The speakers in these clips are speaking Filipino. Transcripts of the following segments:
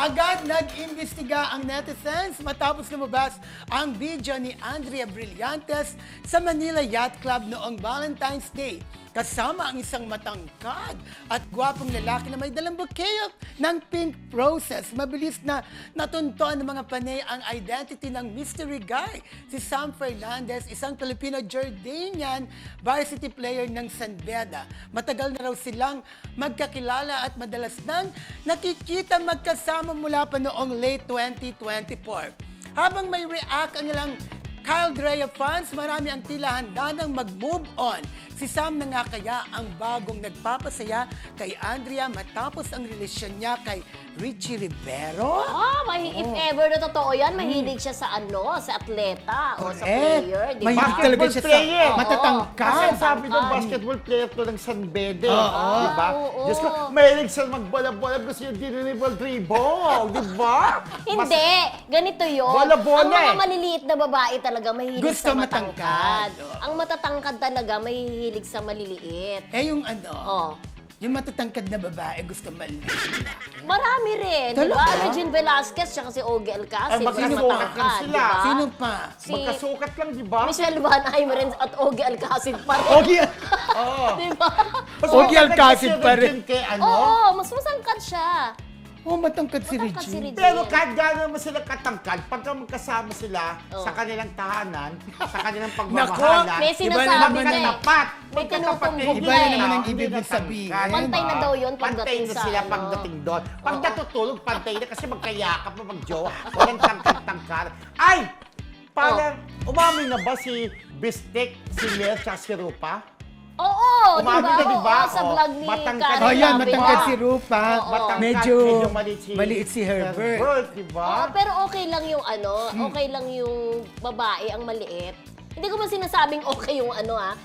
Agad nag-imbestiga ang netizens matapos lumabas ang video ni Andrea Brillantes sa Manila Yacht Club noong Valentine's Day. Kasama ang isang matangkad at gwapong lalaki na may dalang bouquet ng pink roses. Mabilis na natunton ng mga panay ang identity ng mystery guy. Si Sam Fernandez, isang Filipino Jordanian varsity player ng San Beda. Matagal na raw silang magkakilala at madalas nang nakikita magkasama mula pa noong late 2024. Habang may react ang ilang Kyle Drea fans, marami ang tila handa nang mag-move on. Si Sam na nga kaya ang bagong nagpapasaya kay Andrea matapos ang relasyon niya kay Richie Rivero. If ever na totoo yan, mahilig siya sa sa atleta o sa player, di ba? Mahilig talaga siya player. sa matatangkad. Kasi sabi ng basketball player to ng San Bede. Di ba? oo. Diyos ko, mahilig siya magbola-bola. Gusto niya dinribble-dribble. Di ba? Hindi, ganito yun. Bola-bola Ang mga eh. maliliit na babae talaga mahilig Gusto sa matangkad. matangkad. Ang matatangkad talaga mahihilig sa maliliit. Yung Oh. yung matatangkad na babae gusto maliit. Marami rin, di Talaga? ba? Regine Velasquez, tsaka si Ogie Alcacid. Ay, magkasukat sila lang matangkad, sila. di ba? Sino pa? Si Magkasukat lang, di ba? Michelle Van Aymer at Ogie Alcacid pa rin. Ogie, Oo. Di ba? Mas Ogie maganda Alcacid si pa rin. Regine kay ano? Oo, mas masangkad siya. matangkad si Matangkad si Regine. Regine. Pero kahit gano'n naman sila katangkad, pagka magkasama sila Oh. sa kanilang tahanan, sa kanilang Nako, pagmamahalan, may sinasabi naman na eh. magkatapat. May Magkatapat tinutumbok hindi Iba yun na naman eh. ang hindi ibig natangkad, sabihin. Pantay na daw yun Pantay pagdating na sa sila ano. pagdating doon. Pag natutulog, pantay na kasi magkayakap na magjowa. Walang tangkad-tangkad. Ay! Parang umamin na ba si Bistek, si Mel, tsaka si Rupa? Oo, Umamin na, di ba? Oo, sa Oh, vlog ni matangkad. Karen Oh, yan, Labi. matangkad ba? si Rupa. Oo. Matangkad, Medyo maliit maliit si Herbert. di Oo, ba? pero okay lang yung okay lang yung babae ang maliit. Hindi ko man sinasabing okay yung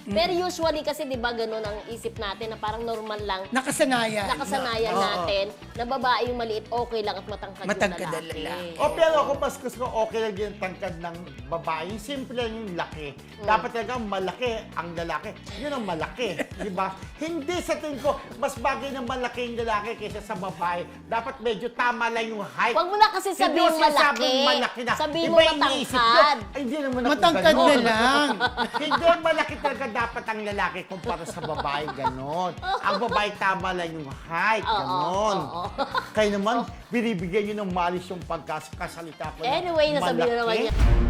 pero usually kasi 'di ba ganun ang isip natin na parang normal lang Nakasanayan. nakasanayan Oo. natin na babae yung maliit okay lang at matangkad, Matangkad yung na lalaki. lalaki. O pero ako mas gusto ko okay lang yung tangkad ng babae. Yung simple lang yung laki. Dapat talaga malaki ang lalaki. Yun ang malaki. Di ba? Hindi sa tingin ko, mas bagay na malaki yung lalaki kaysa sa babae. Dapat medyo tama lang yung height. Wag mo na kasi Hindi sabihin mo sinasabing malaki. na. Sabihin Iba mo yung iniisip ko. matangkad. Ay, hindi naman ako Matangkad ganun. na lang. Hindi, malaki talaga dapat ang lalaki kumpara sa babae, ganon. Ang babae tama lang yung height, ganon. oo. Kaya naman, binibigyan nyo ng malis yung pagkasalita ko. na Anyway, nasabi na naman malaki. niya.